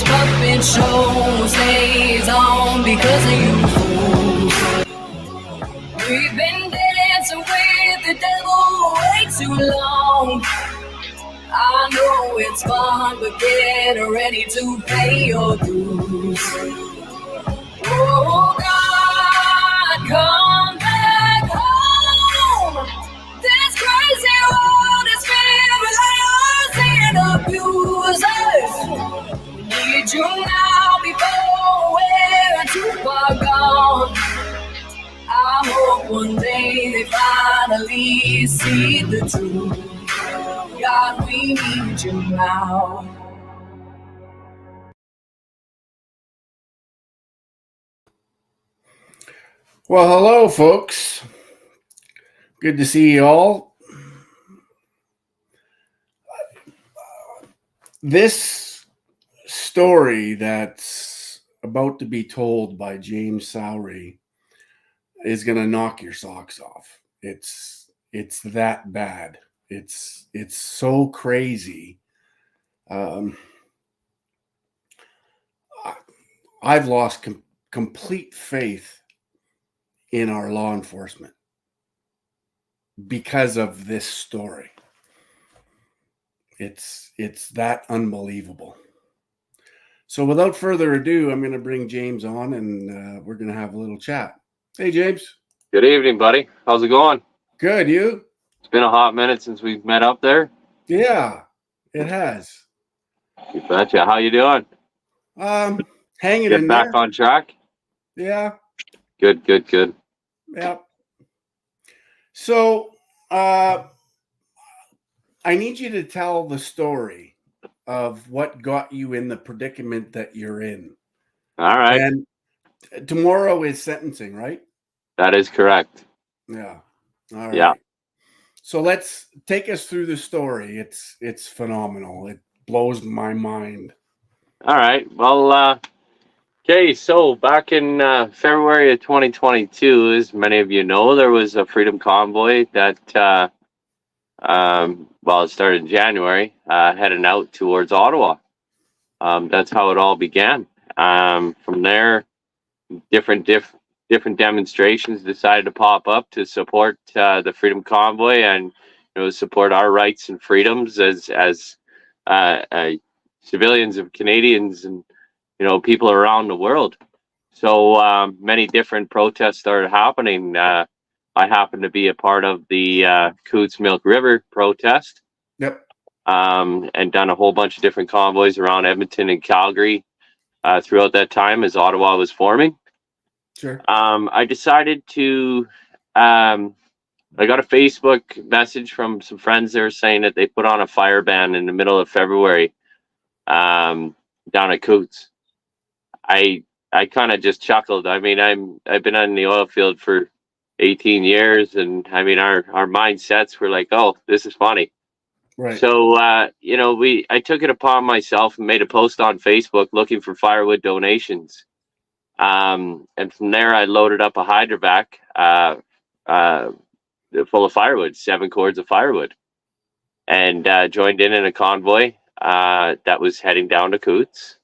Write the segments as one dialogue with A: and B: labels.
A: this puppet show stays on because of you fools. We've been dancing with the devil way too long. I know it's fun, but get ready to pay your dues. Oh God, come back home. This crazy world is filled with liars and abusers. Need you now before we're too far gone. I hope one day they finally see the truth. God, we need you now.
B: Well, hello, folks. Good to see you all. This story that's about to be told by James Sowery is going to knock your socks off. It's that bad. It's so crazy. I've lost complete faith in our law enforcement because of this story. It's that unbelievable. So without further ado, I'm going to bring James on, and we're going to have a little chat. Hey, James.
C: Good evening, buddy. How's it going?
B: Good. You?
C: It's been a hot minute since we've met up there.
B: Yeah, it has.
C: You betcha. How you doing?
B: Hanging
C: Get
B: in
C: back
B: there.
C: on track?
B: Yeah.
C: Good.
B: Yeah. So, I need you to tell the story of what got you in the predicament that you're in.
C: All right.
B: And tomorrow is sentencing, right?
C: That is correct.
B: Yeah. All right.
C: Yeah.
B: So let's take us through the story. It's phenomenal. It blows my mind.
C: All right. Well, okay. So back in February of 2022, as many of you know, there was a freedom convoy that, it started in January, heading out towards Ottawa. That's how it all began. From there, different demonstrations decided to pop up to support the freedom convoy and support our rights and freedoms as civilians of Canadians and people around the world. So many different protests started happening. I happened to be a part of the Coots Milk River protest.
B: Yep.
C: And done a whole bunch of different convoys around Edmonton and Calgary throughout that time as Ottawa was forming.
B: Sure.
C: I decided to, I got a Facebook message from some friends there saying that they put on a fire ban in the middle of February down at Coots. I kind of just chuckled. I mean, I've been on the oil field for 18 years, and I mean, our mindsets were like, oh, this is funny.
B: Right.
C: So, I took it upon myself and made a post on Facebook looking for firewood donations. And from there, I loaded up a hydrovac full of firewood, 7 cords of firewood, and joined in a convoy that was heading down to Coots,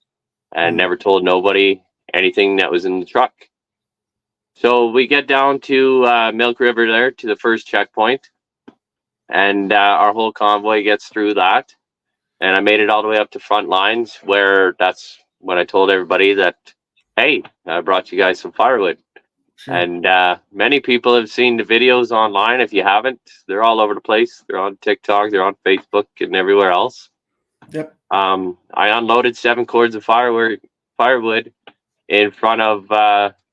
C: and never told nobody anything that was in the truck. So we get down to Milk River there to the first checkpoint, and our whole convoy gets through that. And I made it all the way up to front lines, where that's when I told everybody that, hey, I brought you guys some firewood. Sure. And many people have seen the videos online. If you haven't, they're all over the place. They're on TikTok, they're on Facebook, and everywhere else.
B: Yep.
C: I unloaded 7 cords of firewood in front of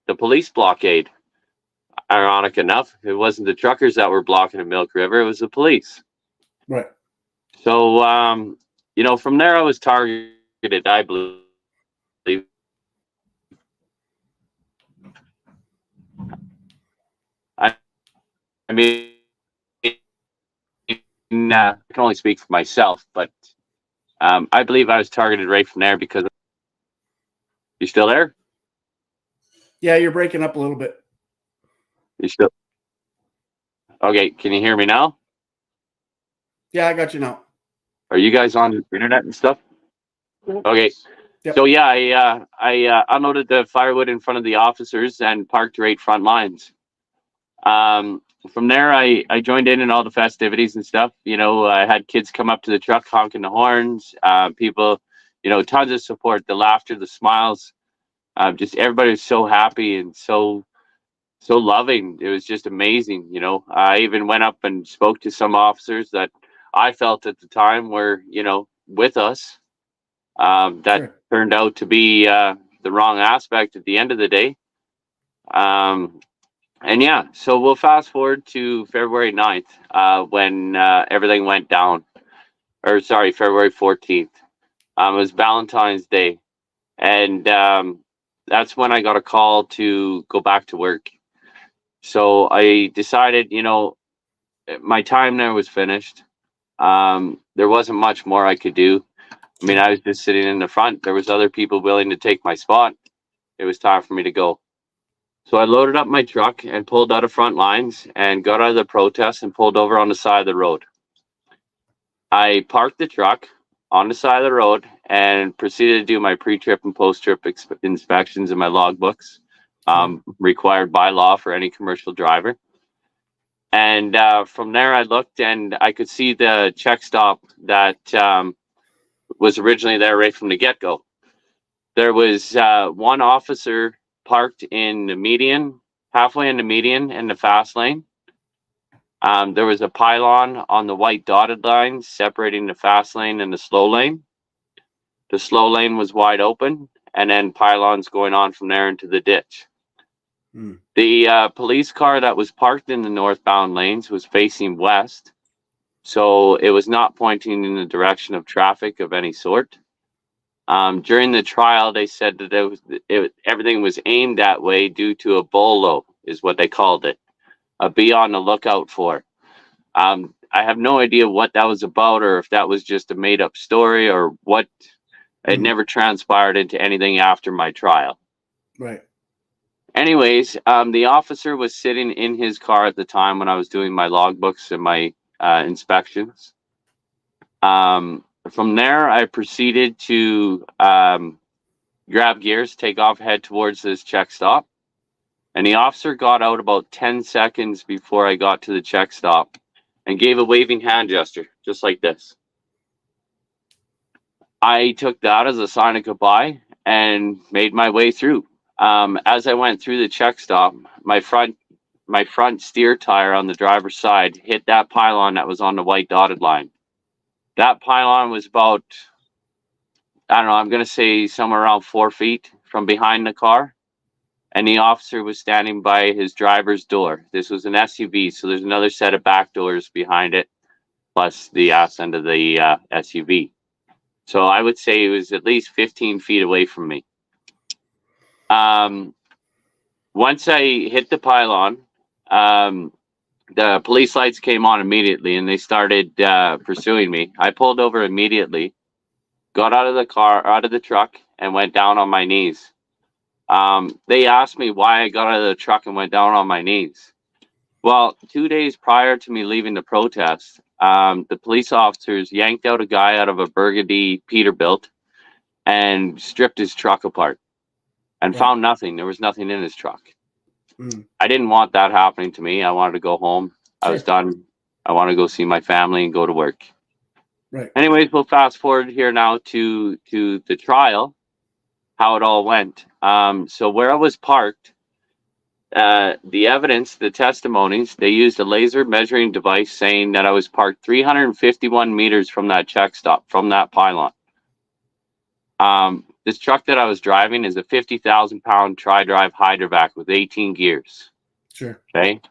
C: the police blockade. Ironic enough, it wasn't the truckers that were blocking the Milk River, it was the police.
B: Right.
C: So, from there I was targeted, I believe. I mean, I can only speak for myself, but I believe I was targeted right from there because... You still there?
B: Yeah, you're breaking up a little bit.
C: You still... Okay, can you hear me now?
B: Yeah, I got you now.
C: Are you guys on the internet and stuff? Okay,
B: Yep.
C: So yeah, I unloaded the firewood in front of the officers and parked right front lines. From there, I joined in all the festivities and stuff. You know, I had kids come up to the truck honking the horns. People, you know, tons of support, the laughter, the smiles. Just everybody was so happy and so loving. It was just amazing. You know, I even went up and spoke to some officers that I felt at the time were, you know, with us. That
B: Sure.
C: turned out to be the wrong aspect at the end of the day. And yeah, so we'll fast forward to February 9th, when everything went down. Or sorry, February 14th. It was Valentine's Day. And that's when I got a call to go back to work. So I decided, you know, my time there was finished. There wasn't much more I could do. I mean, I was just sitting in the front. There was other people willing to take my spot. It was time for me to go. So I loaded up my truck and pulled out of front lines and got out of the protest and pulled over on the side of the road. I parked the truck on the side of the road and proceeded to do my pre-trip and post-trip inspections in my logbooks, required by law for any commercial driver. And from there, I looked and I could see the check stop that was originally there right from the get-go. There was one officer parked in the median, halfway in the median in the fast lane. There was a pylon on the white dotted line separating the fast lane and the slow lane. The slow lane was wide open, and then pylons going on from there into the ditch. The police car that was parked in the northbound lanes was facing west, so it was not pointing in the direction of traffic of any sort. During the trial, they said that everything was aimed that way due to a bolo, is what they called it. Be on the lookout for. I have no idea what that was about, or if that was just a made up story, or what. It never transpired into anything after my trial.
B: Right.
C: Anyways, the officer was sitting in his car at the time when I was doing my logbooks and my inspections. From there, I proceeded to grab gears, take off, head towards this check stop. And the officer got out about 10 seconds before I got to the check stop and gave a waving hand gesture, just like this. I took that as a sign of goodbye and made my way through. As I went through the check stop, my front steer tire on the driver's side hit that pylon that was on the white dotted line. That pylon was about, I don't know, I'm going to say somewhere around 4 feet from behind the car. And the officer was standing by his driver's door. This was an SUV, so there's another set of back doors behind it, plus the ass end of the SUV. So I would say it was at least 15 feet away from me. Once I hit the pylon, the police lights came on immediately, and they started pursuing me. I pulled over immediately, got out of the truck, and went down on my knees. They asked me why I got out of the truck and went down on my knees. Well, 2 days prior to me leaving the protest, the police officers yanked out a guy out of a burgundy Peterbilt and stripped his truck apart and found nothing. There was nothing in his truck. I didn't want that happening to me. I wanted to go home. I was done. I want to go see my family and go to work.
B: Right.
C: Anyways, we'll fast forward here now to the trial, how it all went. So where I was parked, the evidence, the testimonies, they used a laser measuring device saying that I was parked 351 meters from that check stop, from that pylon. This truck that I was driving is a 50,000-pound tri-drive hydrovac with 18 gears.
B: Sure.
C: Okay.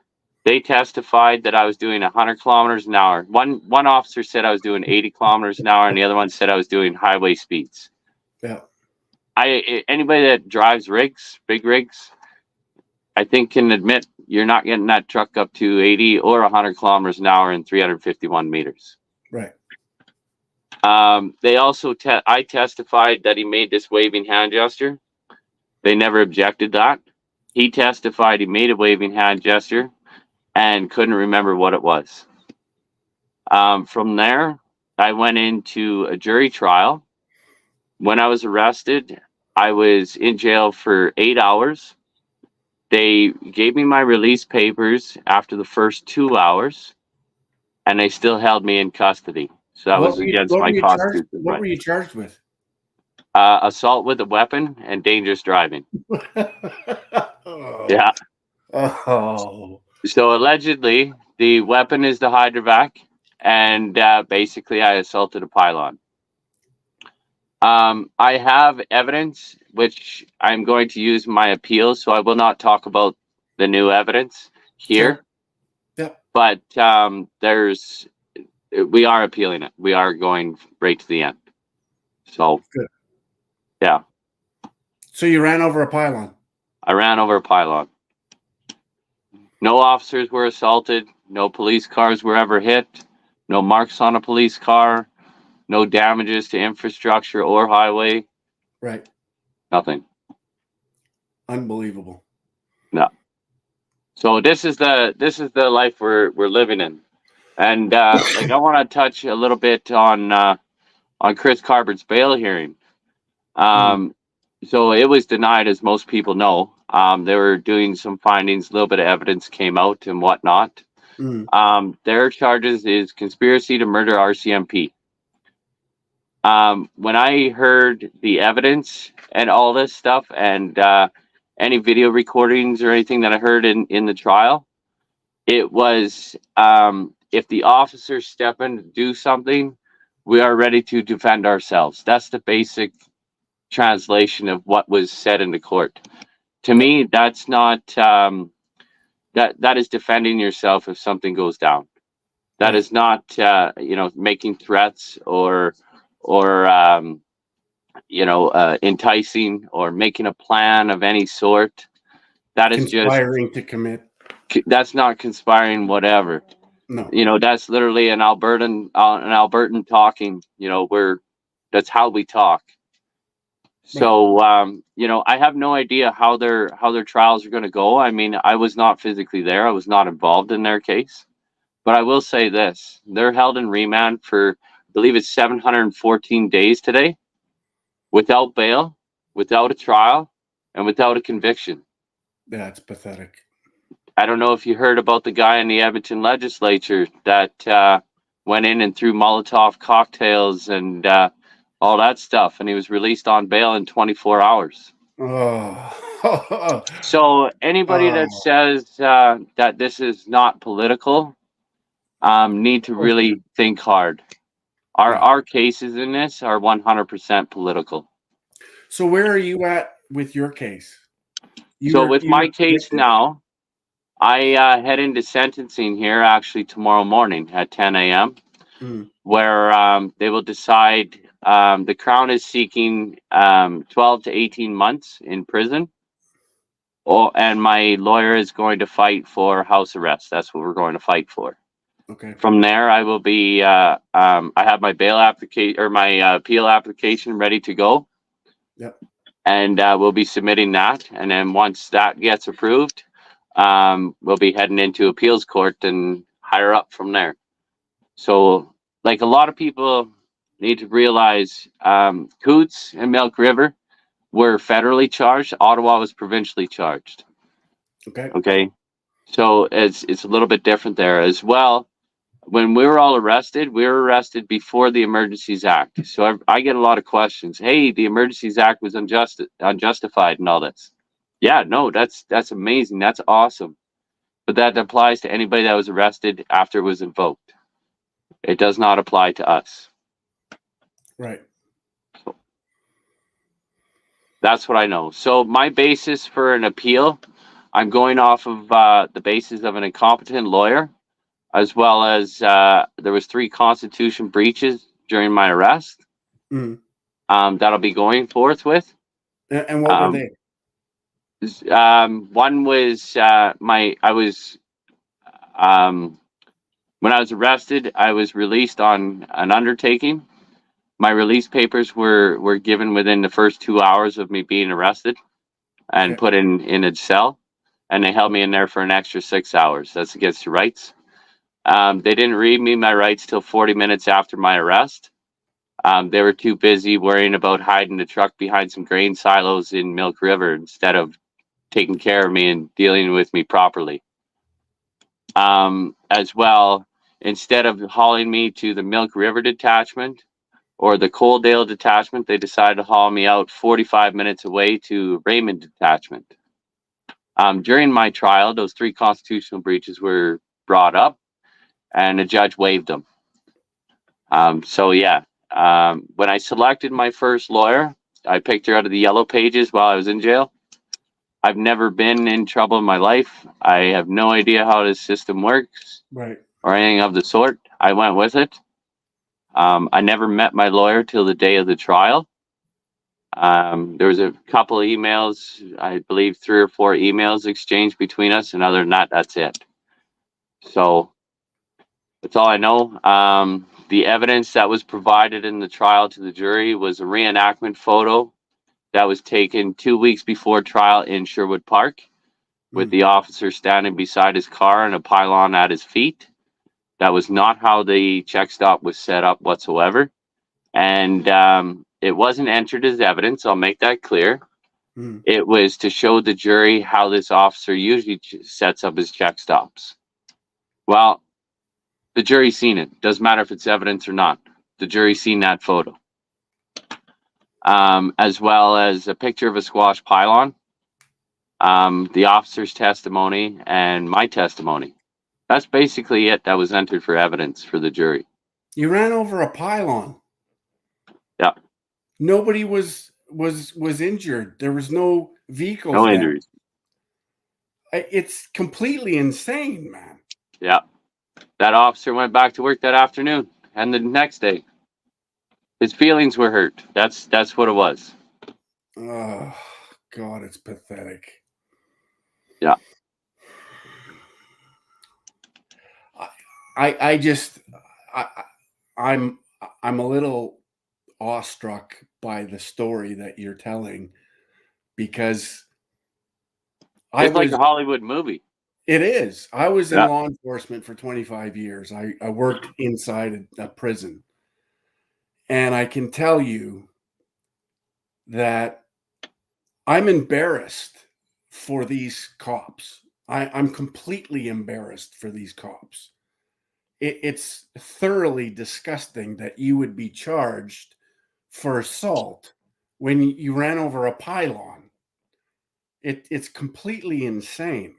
C: They testified that I was doing 100 kilometers an hour. One officer said I was doing 80 kilometers an hour, and the other one said I was doing highway speeds.
B: Yeah.
C: Anybody that drives rigs, big rigs, I think can admit you're not getting that truck up to 80 or 100 kilometers an hour in 351 meters.
B: Right.
C: They also, I testified that he made this waving hand gesture. They never objected that. He testified he made a waving hand gesture and couldn't remember what it was. From there, I went into a jury trial. when I was arrested, I was in jail for 8 hours. They gave me my release papers after the first 2 hours, and they still held me in custody. So that was against my constitutional
B: What were
C: right.
B: you charged with?
C: Assault with a weapon and dangerous driving.
B: Oh.
C: Yeah.
B: Oh.
C: So allegedly, the weapon is the hydrovac, and basically, I assaulted a pylon. I have evidence which I'm going to use in my appeal, so I will not talk about the new evidence here.
B: Sure. Yep.
C: But we are appealing it. We are going right to the end. So,
B: Good.
C: Yeah.
B: So you ran over a pylon?
C: I ran over a pylon. No officers were assaulted. No police cars were ever hit. No marks on a police car. No damages to infrastructure or highway.
B: Right.
C: Nothing.
B: Unbelievable.
C: No. So this is the life we're living in, and like I want to touch a little bit on Chris Carbert's bail hearing. So it was denied, as most people know. They were doing some findings, a little bit of evidence came out and whatnot. Their charges is conspiracy to murder RCMP. When I heard the evidence and all this stuff, and any video recordings or anything that I heard in the trial, it was if the officers step in to do something, we are ready to defend ourselves. That's the basic translation of what was said in the court. To me, that's not that is defending yourself if something goes down. That is not making threats or enticing or making a plan of any sort. That is
B: conspiring to commit.
C: That's not conspiring, whatever.
B: No.
C: That's literally an Albertan talking. That's how we talk. So I have no idea how their trials are going to go. I mean, I was not physically there. I was not involved in their case. But I will say this: they're held in remand for, I believe it's 714 days today, without bail, without a trial, and without a conviction.
B: That's pathetic.
C: I don't know if you heard about the guy in the Edmonton legislature that went in and threw Molotov cocktails and all that stuff, and he was released on bail in 24 hours.
B: Oh.
C: So anybody that says that this is not political need to really think hard. Our cases in this are 100% political.
B: So where are you at with your case?
C: With my case now, I head into sentencing here actually tomorrow morning at 10 a.m. Where they will decide. The Crown is seeking 12 to 18 months in prison. And my lawyer is going to fight for house arrest. That's what we're going to fight for.
B: Okay.
C: From there, I will be. I have my bail application or my appeal application ready to go.
B: Yep.
C: And we'll be submitting that. And then once that gets approved, we'll be heading into appeals court and higher up from there. So, like a lot of people need to realize, Coots and Milk River were federally charged. Ottawa was provincially charged. Okay. So it's a little bit different there as well. When we were all arrested, we were arrested before the Emergencies Act. So I get a lot of questions. Hey, the Emergencies Act was unjustified and all this. Yeah, no, that's amazing. That's awesome. But that applies to anybody that was arrested after it was invoked. It does not apply to us.
B: Right.
C: So that's what I know. So my basis for an appeal, I'm going off of the basis of an incompetent lawyer, as well as there was 3 Constitution breaches during my arrest. That'll be going forth with.
B: And what were they?
C: One was when I was arrested, I was released on an undertaking. My release papers were given within the first 2 hours of me being arrested and put in a cell, and they held me in there for an extra 6 hours. That's against your rights. They didn't read me my rights till 40 minutes after my arrest. They were too busy worrying about hiding the truck behind some grain silos in Milk River instead of taking care of me and dealing with me properly. As well, instead of hauling me to the Milk River detachment or the Coaldale detachment, they decided to haul me out 45 minutes away to Raymond detachment. During my trial, those 3 constitutional breaches were brought up, and the judge waived them. When I selected my first lawyer, I picked her out of the yellow pages while I was in jail. I've never been in trouble in my life. I have no idea how this system works,
B: Right.
C: or anything of the sort. I went with it. I never met my lawyer till the day of the trial. There was a couple of emails, I believe 3 or 4 emails exchanged between us, and other than that, that's it. So that's all I know. The evidence that was provided in the trial to the jury was a reenactment photo that was taken 2 weeks before trial in Sherwood Park, with the officer standing beside his car and a pylon at his feet. That was not how the check stop was set up whatsoever. And it wasn't entered as evidence, I'll make that clear. It was to show the jury how this officer usually sets up his check stops. Well, the jury's seen it. Doesn't matter if it's evidence or not. The jury's seen that photo. As well as a picture of a squash pylon, the officer's testimony, and my testimony. That's basically it that was entered for evidence for the jury.
B: You ran over a pylon.
C: Yeah.
B: Nobody was injured. There was no vehicles.
C: No injuries.
B: It's completely insane, man.
C: Yeah. That officer went back to work that afternoon and the next day. His feelings were hurt. That's what it was.
B: Oh, God, it's pathetic.
C: Yeah.
B: I'm a little awestruck by the story that you're telling, because
C: It's like a Hollywood movie.
B: It is. I was in law enforcement for 25 years. I worked inside a prison. And I can tell you that I'm embarrassed for these cops. I'm completely embarrassed for these cops. It's thoroughly disgusting that you would be charged for assault when you ran over a pylon. It's completely insane.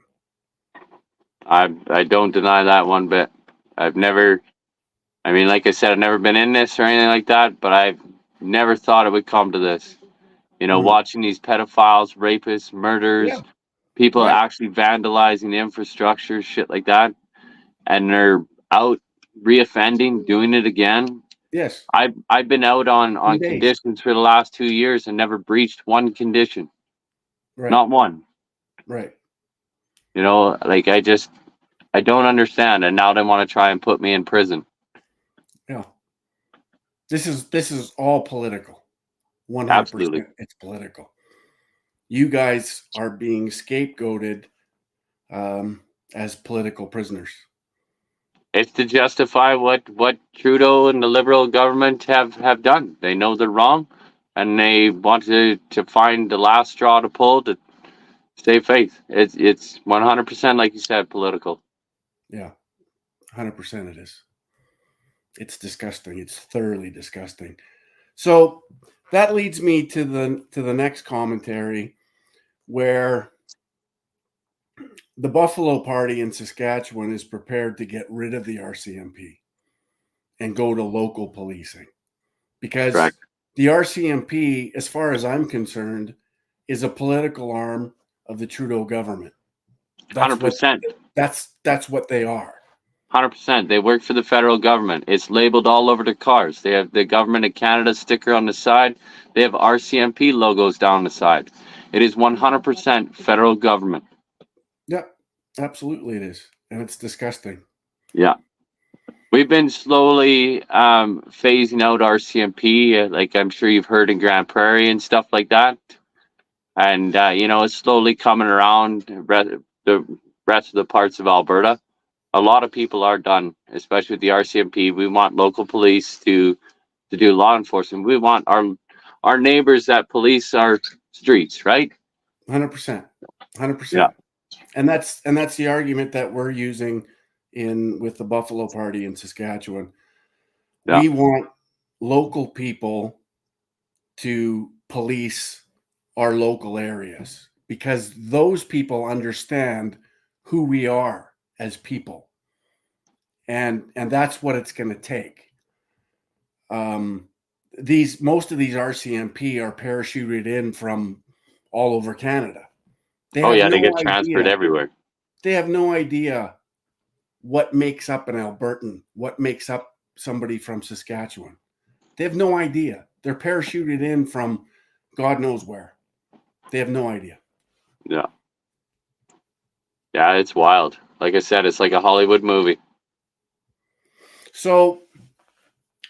C: I don't deny that one bit. Like I said, I've never been in this or anything like that, but I've never thought it would come to this. Watching these pedophiles, rapists, murders, people actually vandalizing the infrastructure, shit like that, and they're out reoffending, doing it again.
B: Yes.
C: I've been out on conditions for the last 2 years and never breached one condition.
B: Right.
C: Not one.
B: Right.
C: I don't understand, and now they want to try and put me in prison.
B: Yeah. This is all political. 100%.
C: Absolutely.
B: It's political. You guys are being scapegoated as political prisoners.
C: It's to justify what Trudeau and the Liberal government have done. They know they're wrong, and they want to find the last straw to pull to save faith. It's 100%, like you said, political.
B: Yeah, 100% it is. It's disgusting. It's thoroughly disgusting. So that leads me to the next commentary, where the Buffalo Party in Saskatchewan is prepared to get rid of the RCMP and go to local policing, because the RCMP, as far as I'm concerned, is a political arm of the Trudeau government.
C: 100%.
B: That's what they are.
C: 100%. They work for the federal government. It's labeled all over the cars. They have the Government of Canada sticker on the side. They have RCMP logos down the side. It is 100% federal government.
B: Yeah, absolutely it is. And it's disgusting.
C: Yeah. We've been slowly phasing out RCMP, like I'm sure you've heard in Grand Prairie and stuff like that. And, it's slowly coming around the rest of the parts of Alberta. A lot of people are done, especially with the RCMP. We want local police to to do law enforcement. We want our neighbors that police our streets, right?
B: 100%. 100%.
C: Yeah.
B: And that's the argument that we're using with the Buffalo Party in Saskatchewan.
C: Yeah.
B: We want local people to police our local areas because those people understand who we are as people. And that's what it's going to take. Most of these RCMP are parachuted in from all over Canada. They
C: get transferred everywhere.
B: They have no idea what makes up an Albertan, what makes up somebody from Saskatchewan. They have no idea. They're parachuted in from God knows where. They have no idea.
C: Yeah. Yeah, it's wild. Like I said, it's like a Hollywood movie.
B: So,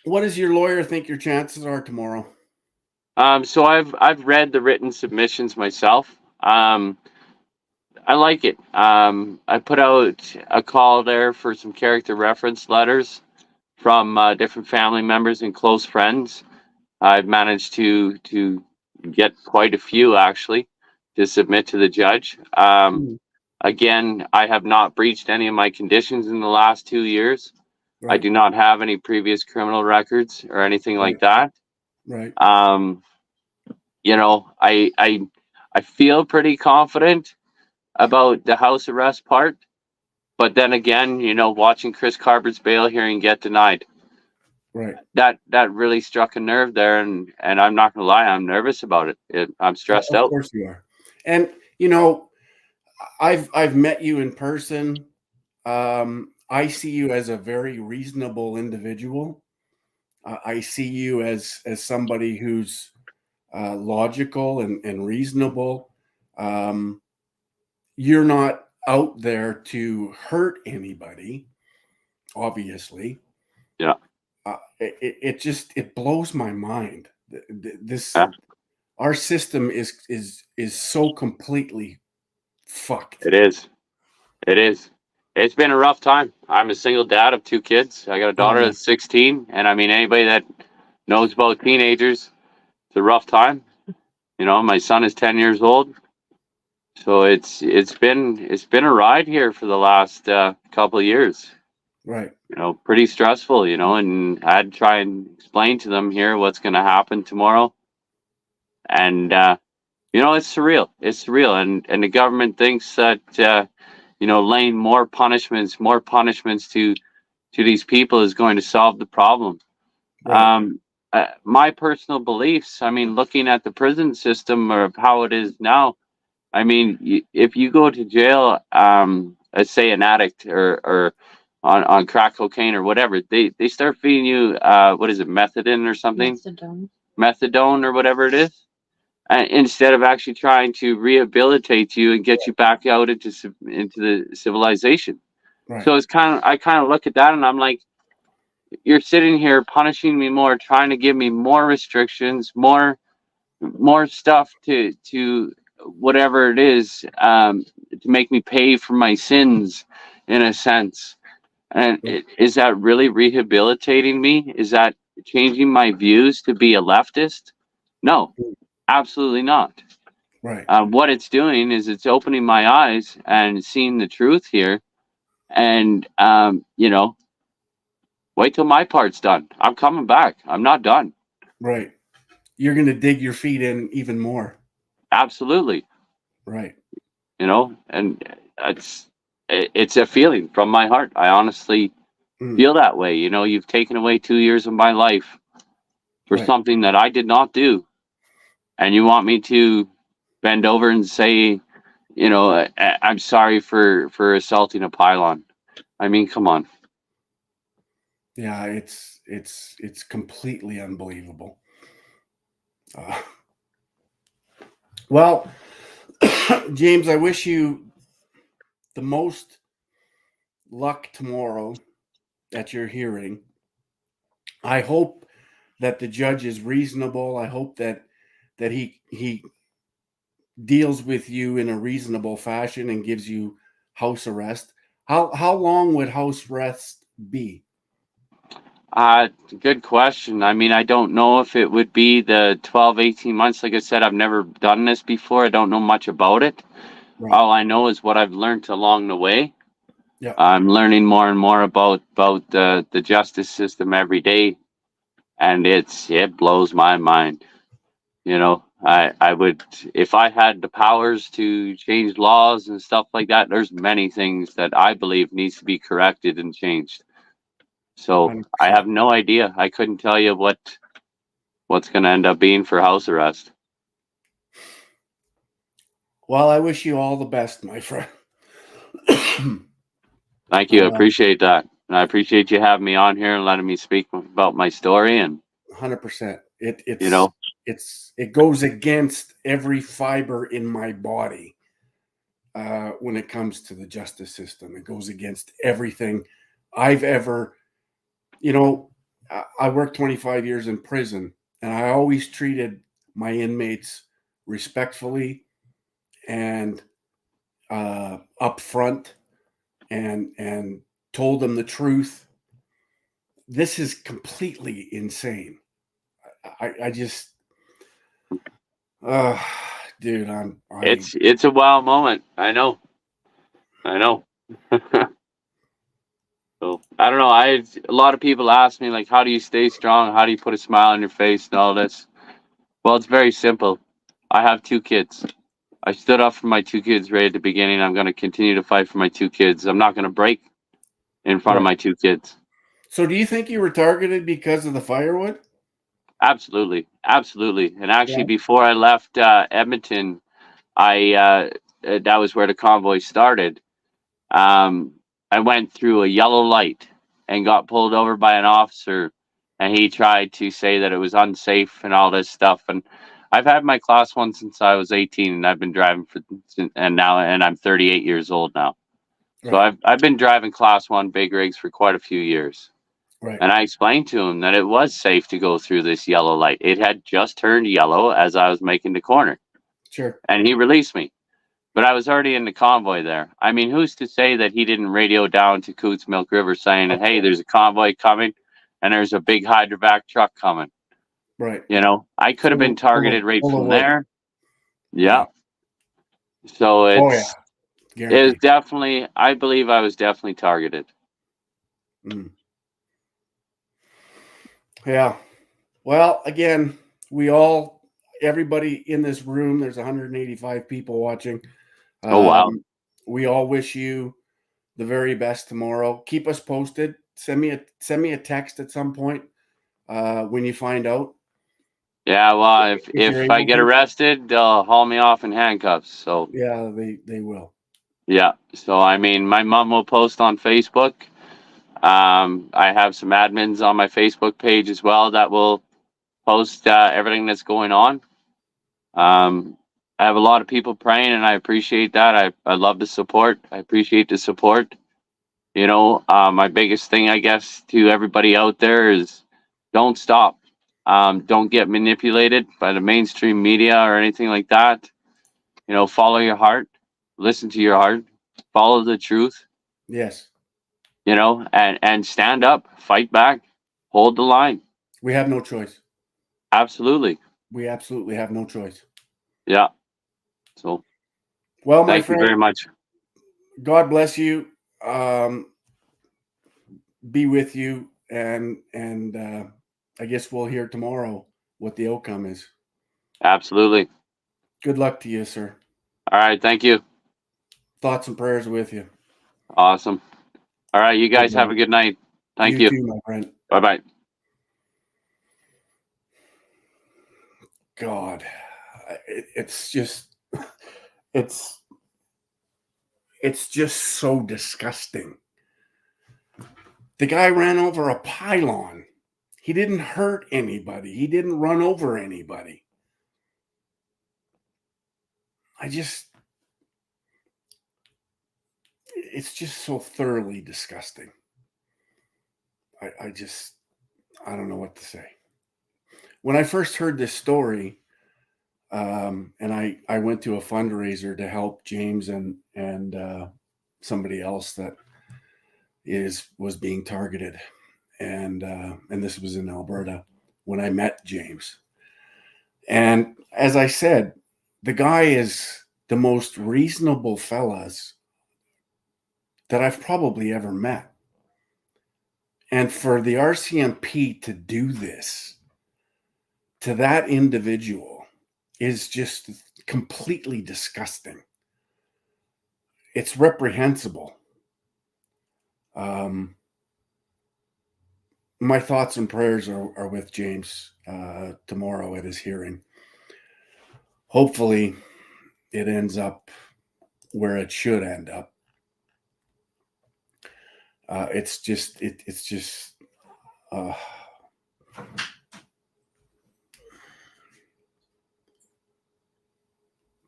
B: what does your lawyer think your chances are tomorrow?
C: So I've read the written submissions myself. I like it. I put out a call there for some character reference letters from different family members and close friends. I've managed to get quite a few actually to submit to the judge. Again, I have not breached any of my conditions in the last 2 years.
B: Right.
C: I do not have any previous criminal records or anything like that.
B: Right.
C: You know, I feel pretty confident about the house arrest part, but then again, you know, watching Chris Carber's bail hearing get denied,
B: Right.
C: that really struck a nerve there, and I'm not gonna lie, I'm nervous about it. I'm stressed out.
B: Of course you are. And you know, I've met you in person. I see you as a very reasonable individual. I see you as somebody who's logical and reasonable. You're not out there to hurt anybody, obviously.
C: Yeah.
B: It blows my mind. This
C: Yeah.
B: Our system is so completely fucked.
C: It is. It's been a rough time. I'm a single dad of 2 kids. I got a daughter
B: yeah.
C: that's 16, and I mean, anybody that knows about teenagers, it's a rough time. You know, my son is 10 years old, so it's been a ride here for the last couple of years.
B: Right.
C: You know, pretty stressful. You know, and I had to try and explain to them here what's going to happen tomorrow, and you know, it's surreal. It's surreal, and the government thinks that you know, laying more punishments to these people is going to solve the problem.
B: Right.
C: My personal beliefs, I mean, looking at the prison system or how it is now, I mean, if you go to jail, let's say an addict or on crack cocaine or whatever, they start feeding you, what is it, methadone or something? Methadone or whatever it is. Instead of actually trying to rehabilitate you and get you back out into the civilization.
B: Right.
C: So I kind of look at that and I'm like, you're sitting here punishing me more, trying to give me more restrictions, more stuff to whatever it is, to make me pay for my sins, in a sense. And is that really rehabilitating me? Is that changing my views to be a leftist? No, absolutely not.
B: Right.
C: What it's doing is it's opening my eyes and seeing the truth here. And you know, wait till my part's done. I'm coming back. I'm not done.
B: Right. You're going to dig your feet in even more.
C: Absolutely.
B: Right.
C: You know, and it's a feeling from my heart. I honestly feel that way. You know, you've taken away 2 years of my life for something that I did not do, and you want me to bend over and say, you know, I'm sorry for assaulting a pylon. I mean, come on.
B: Yeah, it's completely unbelievable. Well, James, I wish you the most luck tomorrow at your hearing. I hope that the judge is reasonable. I hope that he deals with you in a reasonable fashion and gives you house arrest. How long would house arrest be?
C: Good question. I mean, I don't know if it would be the 12, 18 months. Like I said, I've never done this before. I don't know much about it.
B: Right.
C: All I know is what I've learned along the way.
B: Yeah.
C: I'm learning more and more about the justice system every day, and it blows my mind. You know, I would, if I had the powers to change laws and stuff like that, there's many things that I believe needs to be corrected and changed. So I
B: 100%.
C: have no idea. I couldn't tell you what's going to end up being for house arrest.
B: Well, I wish you all the best, my friend.
C: Thank you. I appreciate that. And I appreciate you having me on here and letting me speak about my story. And
B: 100%. It's
C: you know,
B: it goes against every fiber in my body when it comes to the justice system. It goes against everything I've ever. I worked 25 years in prison, and I always treated my inmates respectfully and upfront, and told them the truth. This is completely insane. I just, dude,
C: it's a wow moment. I know. So I don't know. A lot of people ask me like, how do you stay strong? How do you put a smile on your face and all this? Well, it's very simple. I have 2 kids. I stood up for my 2 kids right at the beginning. I'm going to continue to fight for my 2 kids. I'm not going to break in front of
B: Right.
C: my 2 kids.
B: So do you think you were targeted because of the firewood?
C: Absolutely. Absolutely. And actually,
B: Yeah.
C: before I left Edmonton, that was where the convoy started. I went through a yellow light and got pulled over by an officer, and he tried to say that it was unsafe and all this stuff. And I've had my class 1 since I was 18, and I've been driving and I'm 38 years old now. So
B: Right.
C: I've been driving class 1 big rigs for quite a few years.
B: Right.
C: And I explained to him that it was safe to go through this yellow light. It had just turned yellow as I was making the corner,
B: Sure.
C: and he released me. But I was already in the convoy there. I mean, who's to say that he didn't radio down to Coots Milk River saying that, hey, there's a convoy coming and there's a big hydrovac truck coming.
B: Right.
C: You know, I could have been targeted right
B: full of
C: from
B: wood.
C: there. Yeah. So
B: Oh yeah.
C: it was
B: Guaranteed.
C: definitely, I believe I was definitely targeted.
B: Mm. Yeah. Well, again, everybody in this room, there's 185 people watching.
C: Oh, wow.
B: We all wish you the very best tomorrow. Keep us posted. Send me a text at some point when you find out.
C: Yeah, well,
B: you're
C: if I
B: able
C: get
B: to.
C: arrested, they'll haul me off in handcuffs. So,
B: Yeah, they will.
C: yeah. So, I mean, my mom will post on Facebook. I have some admins on my Facebook page as well that will post everything that's going on. I have a lot of people praying, and I appreciate that. I love the support. I appreciate the support. You know, my biggest thing, I guess, to everybody out there is don't stop. Don't get manipulated by the mainstream media or anything like that. You know, follow your heart, listen to your heart, follow the truth.
B: Yes.
C: You know, and stand up, fight back, hold the line.
B: We have no choice.
C: Absolutely.
B: We absolutely have no choice.
C: Yeah. So,
B: well, my
C: thank
B: friend,
C: you very much.
B: God bless you. Be with you, and I guess we'll hear tomorrow what the outcome is.
C: Absolutely.
B: Good luck to you, sir.
C: All right. Thank you.
B: Thoughts and prayers with you.
C: Awesome. All right. You guys have a good night. Thank you.
B: You too, my friend.
C: Bye-bye.
B: God, it's just it's just so disgusting. The guy ran over a pylon. He didn't hurt anybody. He didn't run over anybody. It's just so thoroughly disgusting. I don't know what to say. When I first heard this story, and I went to a fundraiser to help James and somebody else that was being targeted, and this was in Alberta when I met James. And as I said, the guy is the most reasonable fellas that I've probably ever met. And for the RCMP to do this to that individual is just completely disgusting. It's reprehensible. My thoughts and prayers are with James tomorrow at his hearing. Hopefully it ends up where it should end up. It's just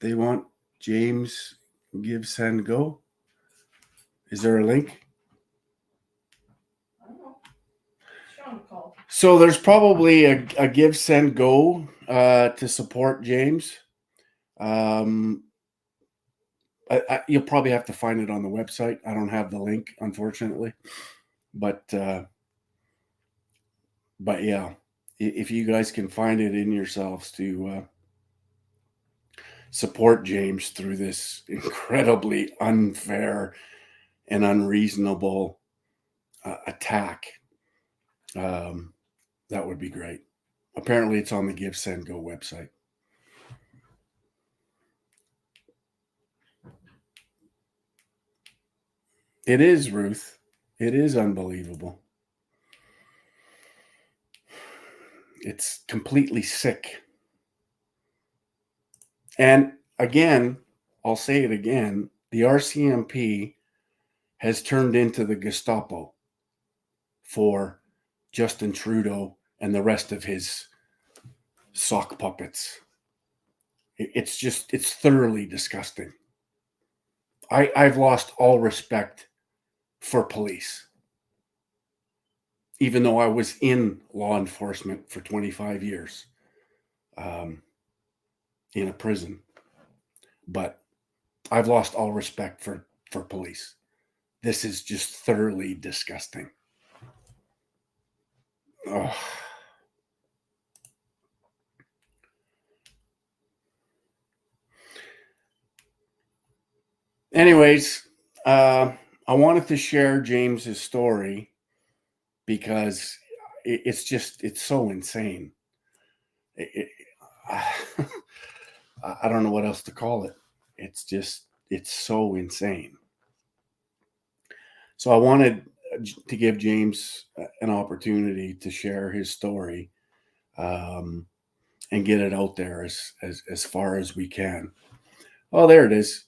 B: they want James give, send, go. Is there a link?
D: I don't know. Sean called.
B: So there's probably a give, send, go to support James. You'll probably have to find it on the website. I don't have the link, unfortunately. But yeah, if you guys can find it in yourselves to support James through this incredibly unfair and unreasonable attack, that would be great. Apparently, it's on the Give, Send, Go website. It is, Ruth. It is unbelievable. It's completely sick. And again, I'll say it again, the RCMP has turned into the Gestapo for Justin Trudeau and the rest of his sock puppets. It's thoroughly disgusting. I've lost all respect for police, even though I was in law enforcement for 25 years in a prison. But I've lost all respect for police. This is just thoroughly disgusting. Oh. Anyways, I wanted to share James's story because it's so insane. I don't know what else to call it. It's so insane. So I wanted to give James an opportunity to share his story and get it out there as far as we can. Oh, there it is.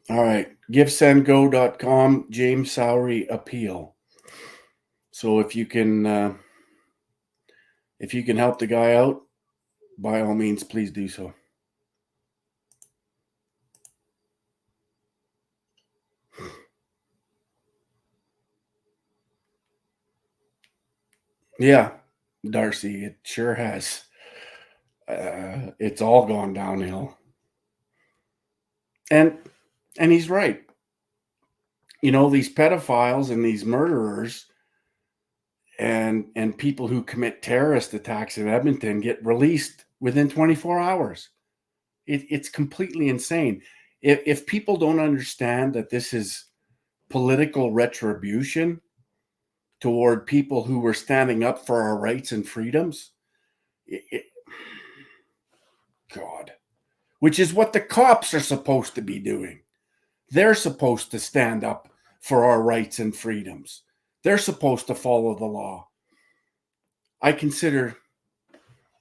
B: All right, givesendgo.com, James Sowery appeal. So if you can help the guy out, by all means, please do so. Yeah, Darcy, it sure has. It's all gone downhill. And he's right. You know, these pedophiles and these murderers and people who commit terrorist attacks in Edmonton get released within 24 hours. It's completely insane. If people don't understand that this is political retribution toward people who were standing up for our rights and freedoms, God, which is what the cops are supposed to be doing. They're supposed to stand up for our rights and freedoms. They're supposed to follow the law. I consider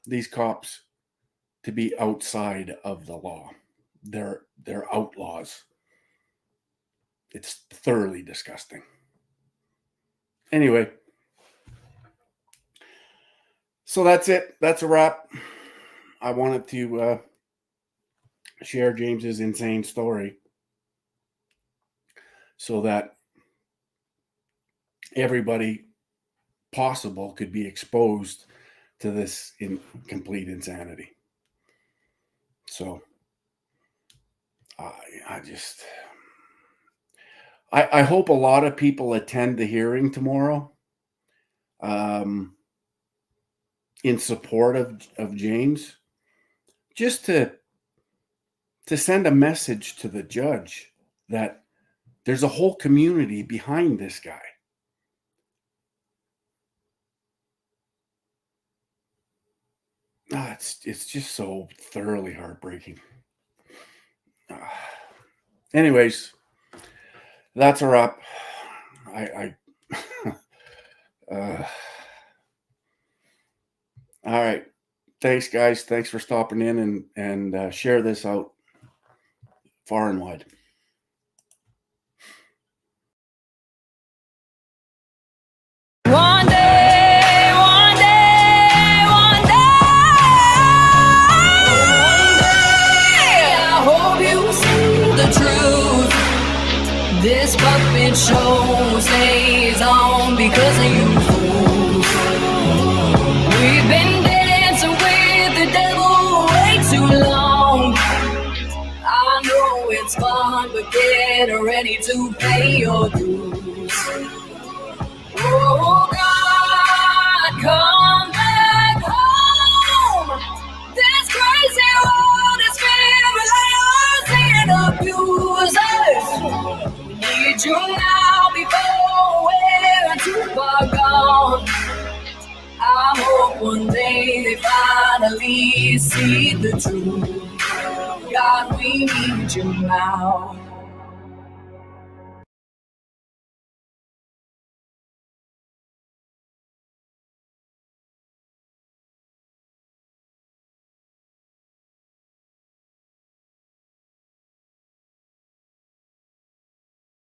B: these cops to be outside of the law. They're outlaws. It's thoroughly disgusting. Anyway, so that's it. That's a wrap. I wanted to share James's insane story so that everybody possible could be exposed to this complete insanity. So I hope a lot of people attend the hearing tomorrow in support of James, just to send a message to the judge that there's a whole community behind this guy. It's just so thoroughly heartbreaking. Anyways, that's a wrap. All right. Thanks, guys. Thanks for stopping in and share this out far and wide.
A: One day, one day, one day, I hope you see the truth. This puppet show stays on because of you fools. We've been dancing with the devil way too long. I know it's fun, but get ready to pay your dues. Oh God, come back home. This crazy world is filled with liars and abusers. We need you now before we're too far gone. I hope one day they finally see the truth. God, we need you now.